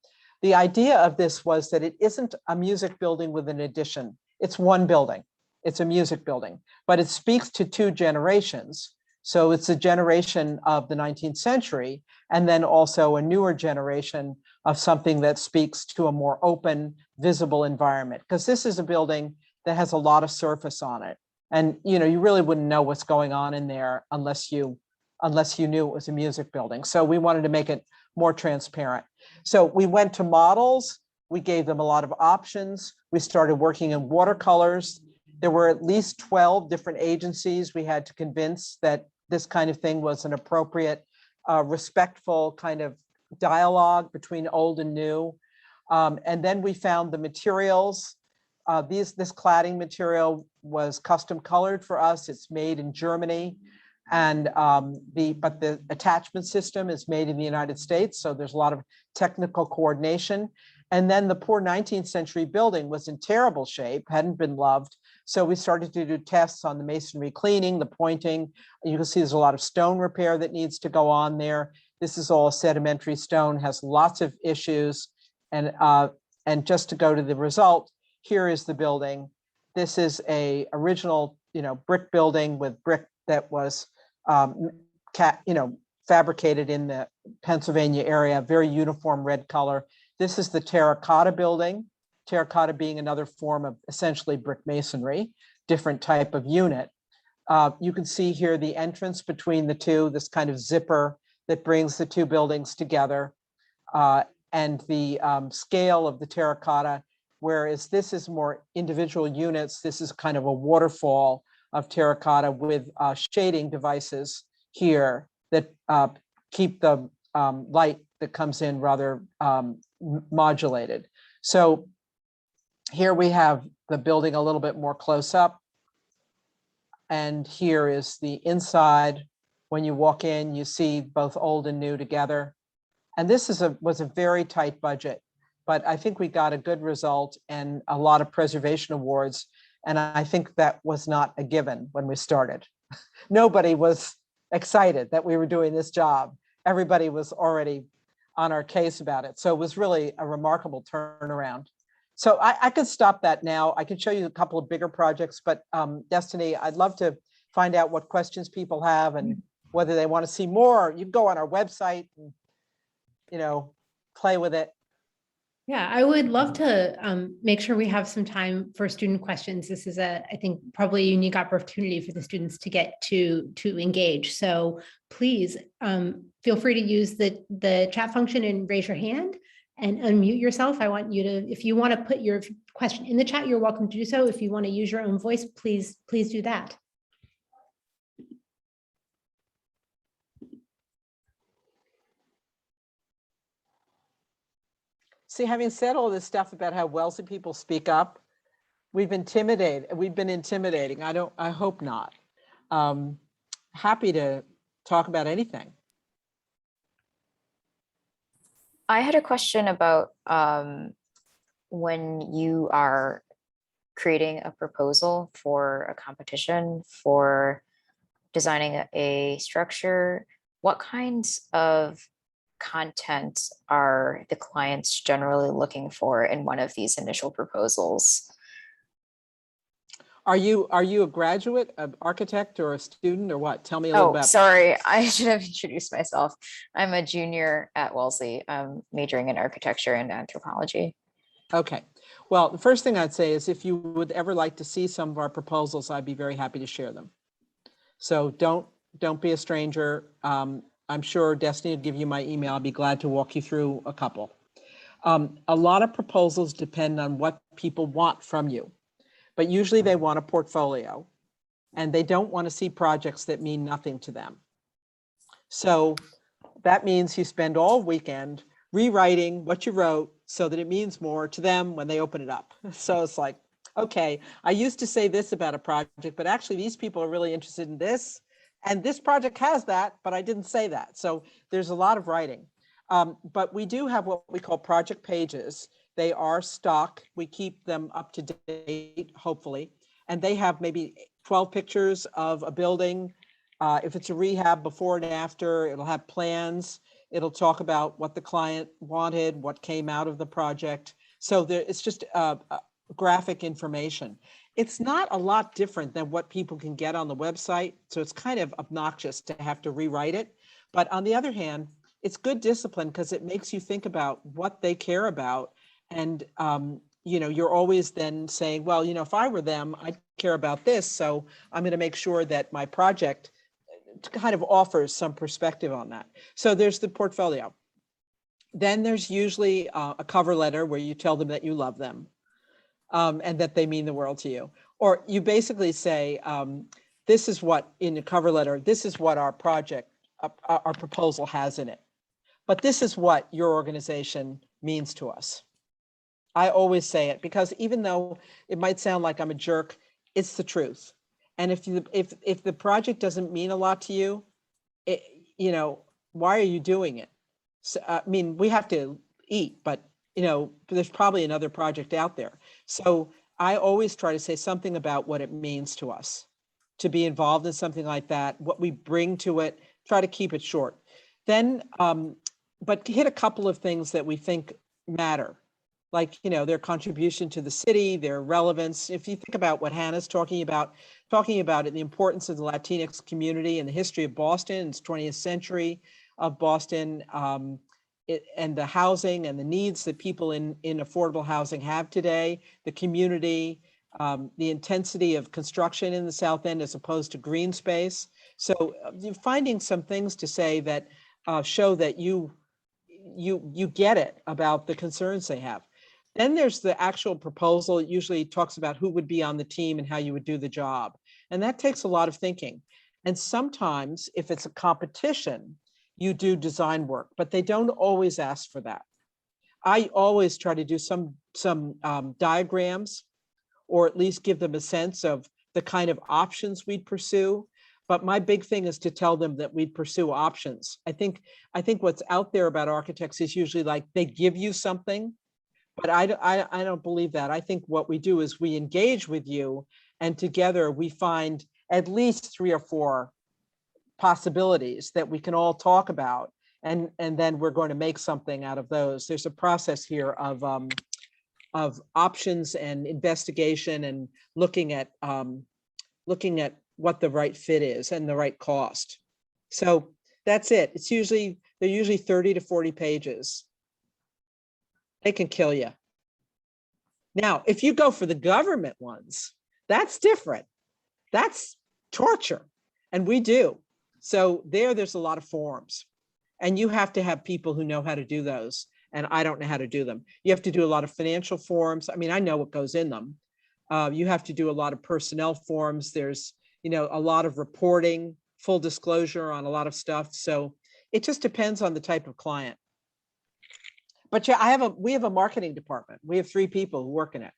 Speaker 2: The idea of this was that it isn't a music building with an addition. It's one building. It's a music building, but it speaks to 2 generations. So it's a generation of the 19th century, and then also a newer generation of something that speaks to a more open, visible environment. Because this is a building that has a lot of surface on it. And you really wouldn't know what's going on in there unless you knew it was a music building. So we wanted to make it more transparent. So we went to models. We gave them a lot of options. We started working in watercolors. There were at least 12 different agencies we had to convince that this kind of thing was an appropriate, respectful kind of dialogue between old and new. And then we found the materials. This cladding material was custom colored for us. It's made in Germany. And but the attachment system is made in the United States. So there's a lot of technical coordination. And then the poor 19th century building was in terrible shape, hadn't been loved. So we started to do tests on the masonry cleaning, the pointing. You can see there's a lot of stone repair that needs to go on there. This is all sedimentary stone, has lots of issues. And and just to go to the result, here is the building. This is a original, brick building with brick that was, fabricated in the Pennsylvania area, very uniform red color. This is the terracotta building, terracotta being another form of essentially brick masonry, different type of unit. You can see here the entrance between the two, this kind of zipper that brings the two buildings together, and the scale of the terracotta, whereas this is more individual units. This is kind of a waterfall of terracotta with shading devices here that keep the light that comes in rather modulated. So here we have the building a little bit more close up. And here is the inside. When you walk in, you see both old and new together. And this was a very tight budget, but I think we got a good result and a lot of preservation awards. And I think that was not a given when we started. Nobody was excited that we were doing this job. Everybody was already on our case about it. So it was really a remarkable turnaround. So I could stop that now. I could show you a couple of bigger projects, but Destiny, I'd love to find out what questions people have and whether they want to see more. You can go on our website and, play with it.
Speaker 1: Yeah, I would love to make sure we have some time for student questions. This is I think probably a unique opportunity for the students to get to engage. So please feel free to use the chat function and raise your hand and unmute yourself. I want you to, if you want to put your question in the chat, you're welcome to do so. If you want to use your own voice, please do that.
Speaker 2: See, having said all this stuff about how Wellesley people speak up, we've been intimidating. I hope not. Happy to talk about anything.
Speaker 6: I had a question about when you are creating a proposal for a competition for designing a structure, what kinds of content are the clients generally looking for in one of these initial proposals?
Speaker 2: Are you a graduate, an architect, or a student, or what? Tell me a little
Speaker 6: Oh,
Speaker 2: about.
Speaker 6: sorry, I should have introduced myself. I'm a junior at Wellesley, majoring in architecture and anthropology.
Speaker 2: Okay. Well, the first thing I'd say is if you would ever like to see some of our proposals, I'd be very happy to share them. So don't be a stranger. I'm sure Destiny will give you my email. I'll be glad to walk you through a couple. A lot of proposals depend on what people want from you, but usually they want a portfolio and they don't want to see projects that mean nothing to them. So that means you spend all weekend rewriting what you wrote so that it means more to them when they open it up. So it's like, okay, I used to say this about a project, but actually these people are really interested in this. And this project has that, but I didn't say that. So there's a lot of writing. But we do have what we call project pages. They are stock. We keep them up to date, hopefully. And they have maybe 12 pictures of a building. If it's a rehab before and after, it'll have plans. It'll talk about what the client wanted, what came out of the project. So it's just graphic information. It's not a lot different than what people can get on the website. So it's kind of obnoxious to have to rewrite it. But on the other hand, it's good discipline because it makes you think about what they care about. And, you're always then saying, well, if I were them, I'd care about this. So I'm going to make sure that my project kind of offers some perspective on that. So there's the portfolio. Then there's usually a cover letter where you tell them that you love them. And that they mean the world to you. Or you basically say, this is what, in the cover letter, this is what our project, our proposal has in it. But this is what your organization means to us. I always say it because even though it might sound like I'm a jerk, it's the truth. And if the project doesn't mean a lot to you, why are you doing it? So, we have to eat, but there's probably another project out there. So I always try to say something about what it means to us to be involved in something like that, what we bring to it, try to keep it short. Then, but hit a couple of things that we think matter. like, their contribution to the city, their relevance. If you think about what Hannah's talking about it, the importance of the Latinx community and the history of Boston, it's 20th century of Boston, and the housing and the needs that people in affordable housing have today, the community, the intensity of construction in the South End as opposed to green space. So you're finding some things to say that show that you get it about the concerns they have. Then there's the actual proposal. It usually talks about who would be on the team and how you would do the job. And that takes a lot of thinking. And sometimes if it's a competition, you do design work, but they don't always ask for that. I always try to do some diagrams, or at least give them a sense of the kind of options we'd pursue. But my big thing is to tell them that we'd pursue options. I think what's out there about architects is usually like they give you something, but I don't believe that. I think what we do is we engage with you, and together we find at least 3 or 4 possibilities that we can all talk about, and then we're going to make something out of those. There's a process here of options and investigation and looking at what the right fit is and the right cost. So that's it. They're usually 30 to 40 pages. They can kill you. Now, if you go for the government ones, that's different. That's torture, and we do. So there's a lot of forms, and you have to have people who know how to do those. And I don't know how to do them. You have to do a lot of financial forms. I mean, I know what goes in them. You have to do a lot of personnel forms. There's, a lot of reporting, full disclosure on a lot of stuff. So it just depends on the type of client. But yeah, we have a marketing department. We have 3 people who work in it.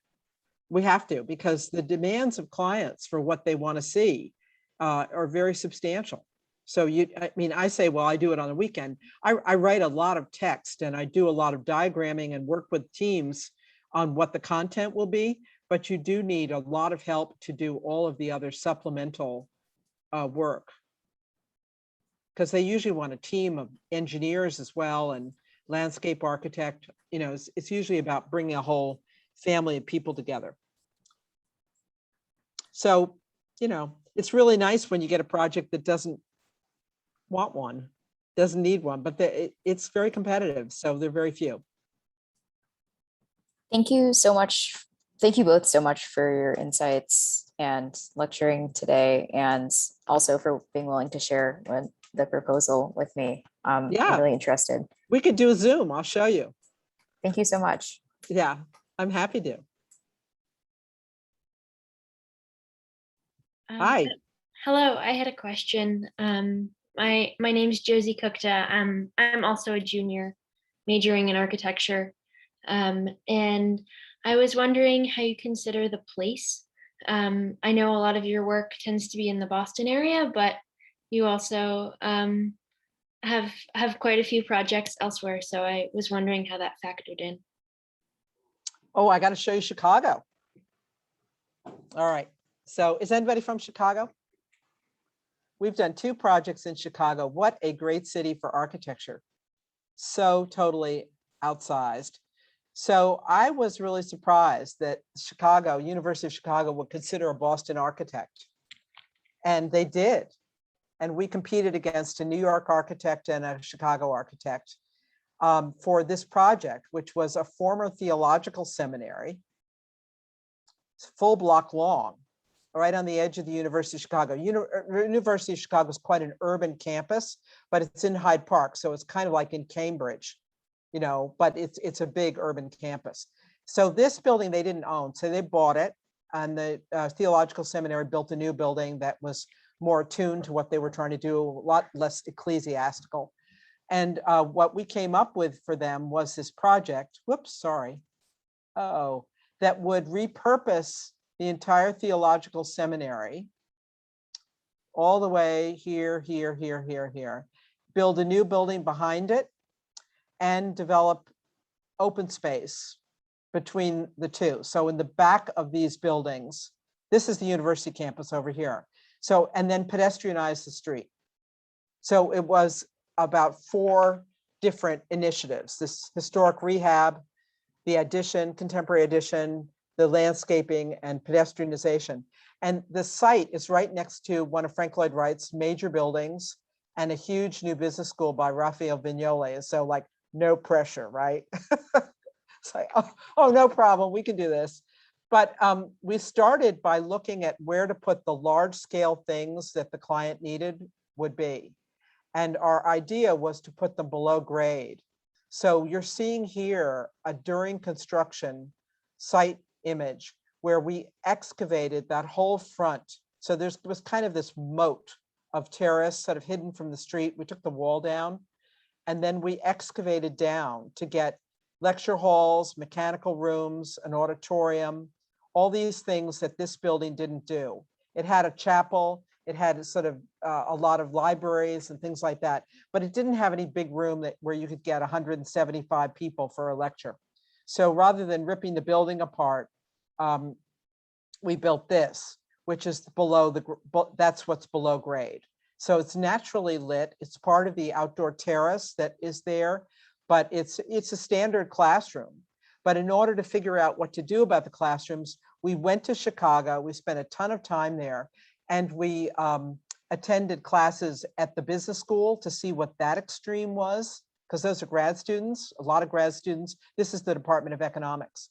Speaker 2: We have to, because the demands of clients for what they want to see are very substantial. So I say, well, I do it on the weekend. I write a lot of text, and I do a lot of diagramming and work with teams on what the content will be, but you do need a lot of help to do all of the other supplemental work, because they usually want a team of engineers as well, and landscape architect. It's usually about bringing a whole family of people together. So, it's really nice when you get a project that doesn't want one, doesn't need one, but it's very competitive. So they're very few.
Speaker 6: Thank you so much. Thank you both so much for your insights and lecturing today, and also for being willing to share the proposal with me. I'm really interested.
Speaker 2: We could do a Zoom. I'll show you.
Speaker 6: Thank you so much.
Speaker 2: Yeah, I'm happy to. Hi.
Speaker 7: Hello, I had a question. My name's Josie Kukta. I'm also a junior majoring in architecture. And I was wondering how you consider the place. I know a lot of your work tends to be in the Boston area, but you also have quite a few projects elsewhere. So I was wondering how that factored in.
Speaker 2: Oh, I got to show you Chicago. All right. So is anybody from Chicago? We've done 2 projects in Chicago. What a great city for architecture. So totally outsized. So I was really surprised that University of Chicago would consider a Boston architect. And they did. And we competed against a New York architect and a Chicago architect for this project, which was a former theological seminary, full block long, right on the edge of the University of Chicago. University of Chicago is quite an urban campus, but it's in Hyde Park. So it's kind of like in Cambridge, but it's a big urban campus. So this building they didn't own, so they bought it. And the theological seminary built a new building that was more attuned to what they were trying to do, a lot less ecclesiastical. And what we came up with for them was this project, that would repurpose the entire theological seminary all the way here, build a new building behind it, and develop open space between the 2. So in the back of these buildings, this is the university campus over here. So, and then pedestrianize the street. So it was about 4 different initiatives: this historic rehab, the addition, contemporary addition, the landscaping and pedestrianization. And the site is right next to one of Frank Lloyd Wright's major buildings and a huge new business school by Raphael Vignoli. And so like no pressure, right? It's like, oh, no problem, we can do this. But we started by looking at where to put the large scale things that the client needed would be. And our idea was to put them below grade. So you're seeing here a during construction site image where we excavated that whole front. So there was kind of this moat of terrace sort of hidden from the street. We took the wall down and then we excavated down to get lecture halls, mechanical rooms, an auditorium, all these things that this building didn't do. It had a chapel, it had sort of a lot of libraries and things like that, but it didn't have any big room where you could get 175 people for a lecture. So rather than ripping the building apart, we built this, which is below that's what's below grade. So it's naturally lit. It's part of the outdoor terrace that is there, but it's a standard classroom. But in order to figure out what to do about the classrooms, we went to Chicago. We spent a ton of time there, and we attended classes at the business school to see what that extreme was, because those are grad students, a lot of grad students. This is the Department of Economics.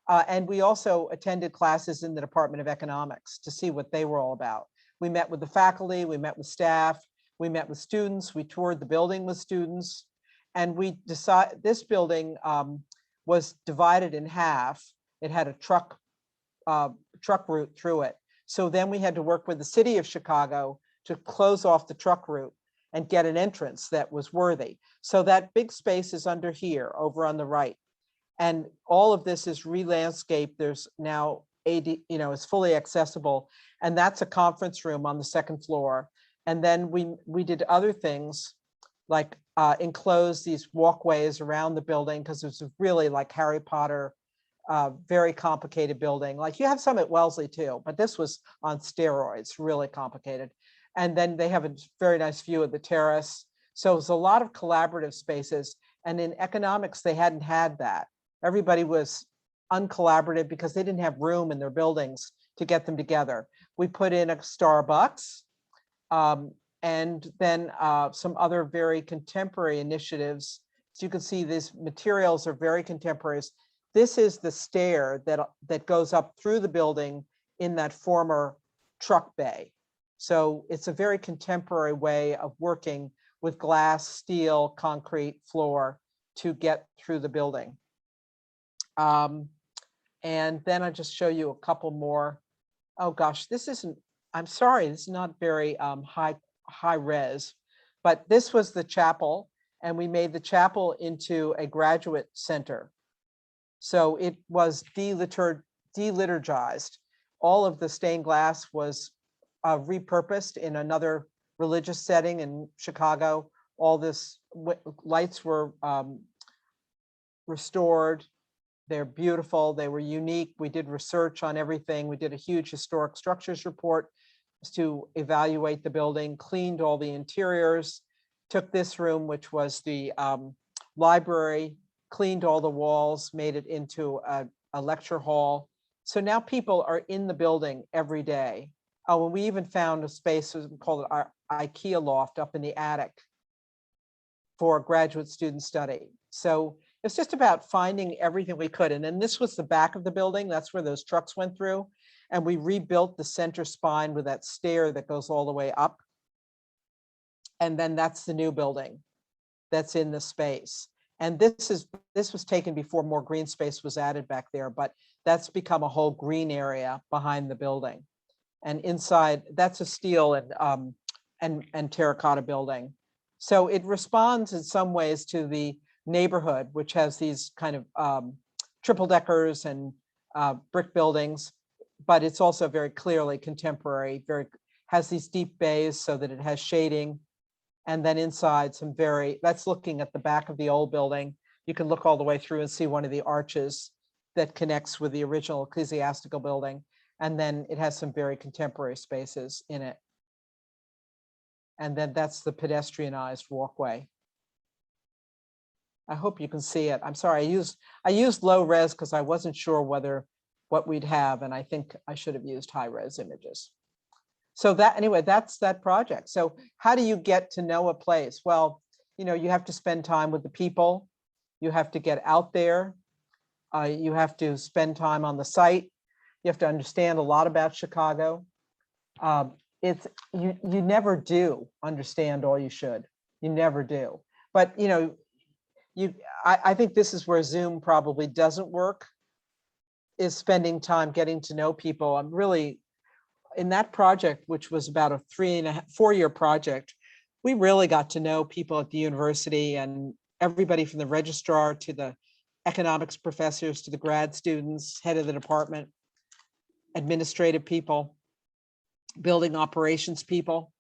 Speaker 2: And we also attended classes in the Department of Economics to see what they were all about. We met with the faculty, we met with staff, we met with students, we toured the building with students, and we decided this building was divided in half. It had a truck route through it. So then we had to work with the city of Chicago to close off the truck route and get an entrance that was worthy. So that big space is under here, over on the right. And all of this is re-landscaped. There's now it's fully accessible. And that's a conference room on the second floor. And then we did other things like enclose these walkways around the building, because it's really like Harry Potter, very complicated building. Like you have some at Wellesley too, but this was on steroids, really complicated. And then they have a very nice view of the terrace. So it's a lot of collaborative spaces. And in economics, they hadn't had that. Everybody was uncollaborative because they didn't have room in their buildings to get them together. We put in a Starbucks, and then some other very contemporary initiatives. So you can see these materials are very contemporary. This is the stair that goes up through the building in that former truck bay. So it's a very contemporary way of working with glass, steel, concrete floor to get through the building. And then I just show you a couple more. Oh gosh, this isn't, I'm sorry, this is not very high res, but this was the chapel, and we made the chapel into a graduate center. So it was deliturgized. All of the stained glass was repurposed in another religious setting in Chicago. All this lights were restored. They're beautiful. They were unique. We did research on everything. We did a huge historic structures report to evaluate the building, cleaned all the interiors, took this room, which was the library, cleaned all the walls, made it into a lecture hall. So now people are in the building every day. Oh, and we even found a space called our IKEA loft up in the attic for graduate student study. So it's just about finding everything we could. And then this was the back of the building. That's where those trucks went through. And we rebuilt the center spine with that stair that goes all the way up. And then that's the new building that's in the space. And this was taken before more green space was added back there, but that's become a whole green area behind the building. And inside, that's a steel and terracotta building. So it responds in some ways to the neighborhood, which has these kind of triple deckers and brick buildings, but it's also very clearly contemporary, has these deep bays so that it has shading. And then inside that's looking at the back of the old building. You can look all the way through and see one of the arches that connects with the original ecclesiastical building. And then it has some very contemporary spaces in it. And then that's the pedestrianized walkway. I hope you can see it. I'm sorry, I used low res because I wasn't sure what we'd have, and I think I should have used high res images. So that, anyway, that's that project. So how do you get to know a place? Well, you know, you have to spend time with the people. You have to get out there. You have to spend time on the site. You have to understand a lot about Chicago. You never do understand all you should. You never do. But you know, I think this is where Zoom probably doesn't work, is spending time getting to know people. I'm really, in that project, which was about a 4-year project, we really got to know people at the university, and everybody from the registrar to the economics professors to the grad students, head of the department, administrative people, building operations people.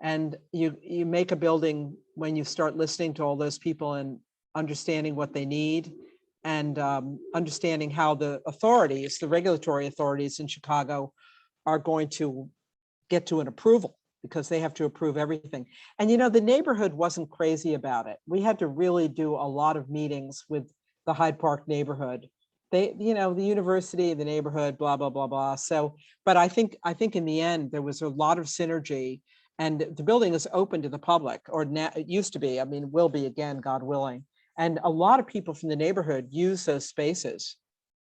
Speaker 2: And you make a building when you start listening to all those people and understanding what they need, and understanding how the authorities, the regulatory authorities in Chicago, are going to get to an approval, because they have to approve everything. And you know, the neighborhood wasn't crazy about it. We had to really do a lot of meetings with the Hyde Park neighborhood. They, you know, the university, the neighborhood, blah, blah, blah, blah. So, but I think in the end, there was a lot of synergy, and the building is open to the public, or now it used to be, I mean, will be again, God willing. And a lot of people from the neighborhood use those spaces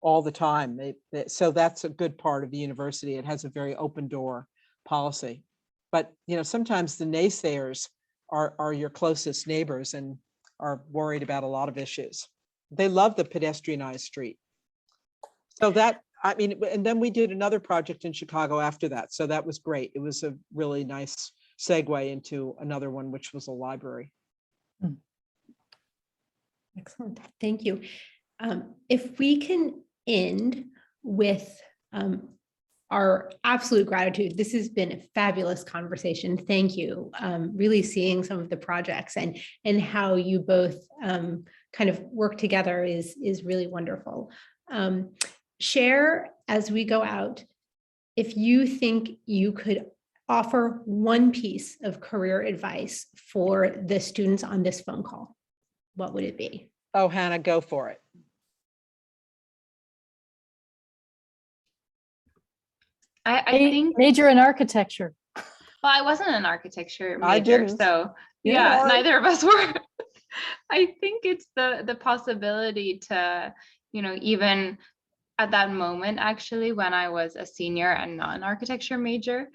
Speaker 2: all the time. So that's a good part of the university. It has a very open door policy. But you know, sometimes the naysayers are your closest neighbors and are worried about a lot of issues. They love the pedestrianized street. So that, I mean, and then we did another project in Chicago after that. So that was great. It was a really nice segue into another one, which was a library.
Speaker 1: Excellent. Thank you. If we can end with our absolute gratitude. This has been a fabulous conversation. Thank you. Really seeing some of the projects and how you both kind of work together is really wonderful. Share as we go out, if you think you could offer one piece of career advice for the students on this phone call, what would it be?
Speaker 2: Oh, Hannah, go for it.
Speaker 3: I think,
Speaker 4: Major in architecture.
Speaker 3: well, I wasn't an architecture
Speaker 2: I
Speaker 3: major,
Speaker 2: didn't.
Speaker 3: so
Speaker 2: You
Speaker 3: yeah,
Speaker 2: are.
Speaker 3: neither of us were. I think it's the possibility to, you know, even at that moment, actually, when I was a senior and not an architecture major,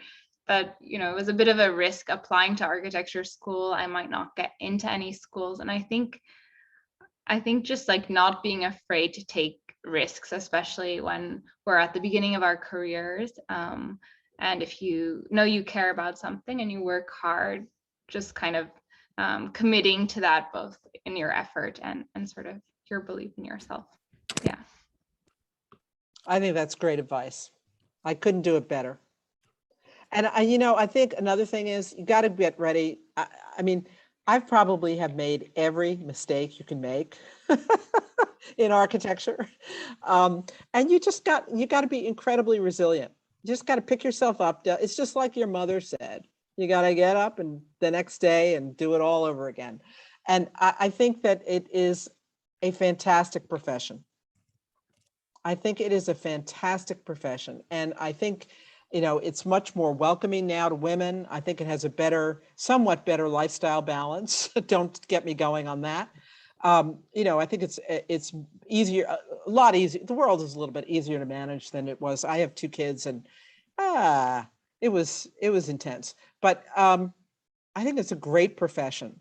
Speaker 3: that, you know, it was a bit of a risk applying to architecture school. I might not get into any schools. And I think just like not being afraid to take risks, especially when we're at the beginning of our careers. And if you know you care about something and you work hard, just kind of committing to that, both in your effort and sort of your belief in yourself. Yeah.
Speaker 2: I think that's great advice. I couldn't do it better. And you know, I think another thing is you got to get ready. I mean, I probably have made every mistake you can make in architecture. And you got to be incredibly resilient. You just got to pick yourself up. It's just like your mother said, you got to get up and the next day and do it all over again. And I think that it is a fantastic profession. I think it is a fantastic profession. And I think, you know, it's much more welcoming now to women. I think it has a somewhat better lifestyle balance. Don't get me going on that. You know, I think it's easier, a lot easier. The world is a little bit easier to manage than it was. I have 2 kids and it was intense, but I think it's a great profession.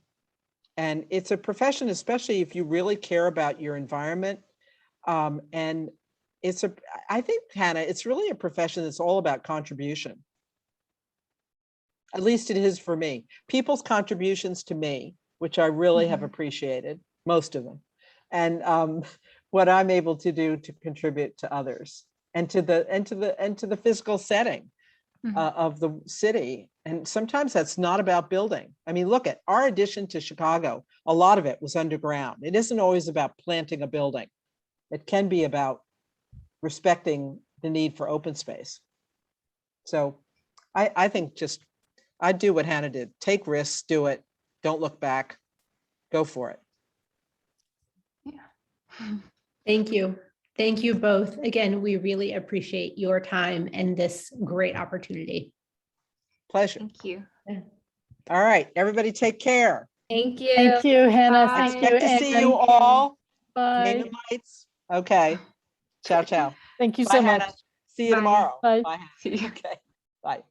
Speaker 2: And it's a profession, especially if you really care about your environment. And I think, Hannah, it's really a profession that's all about contribution. At least it is for me. People's contributions to me, which I really have appreciated, most of them, and what I'm able to do to contribute to others and to the physical setting of the city. And sometimes that's not about building. I mean, look at our addition to Chicago. A lot of it was underground. It isn't always about planting a building. It can be about respecting the need for open space. So I think I'd do what Hannah did. Take risks, do it. Don't look back. Go for it.
Speaker 1: Thank you. Thank you both. Again, we really appreciate your time and this great opportunity.
Speaker 2: Pleasure.
Speaker 3: Thank you.
Speaker 2: All right, everybody take care.
Speaker 5: Thank you.
Speaker 4: Thank you, Hannah.
Speaker 5: Bye.
Speaker 4: Thank you.
Speaker 2: Expect to see you
Speaker 4: Anne.
Speaker 2: all.
Speaker 4: Bye.
Speaker 2: Name the lights. Okay. Ciao, ciao.
Speaker 4: Thank you
Speaker 2: Bye,
Speaker 4: so much.
Speaker 2: Hannah. See you
Speaker 5: Bye.
Speaker 2: tomorrow.
Speaker 4: Bye.
Speaker 2: Bye. Hannah. Okay. Bye.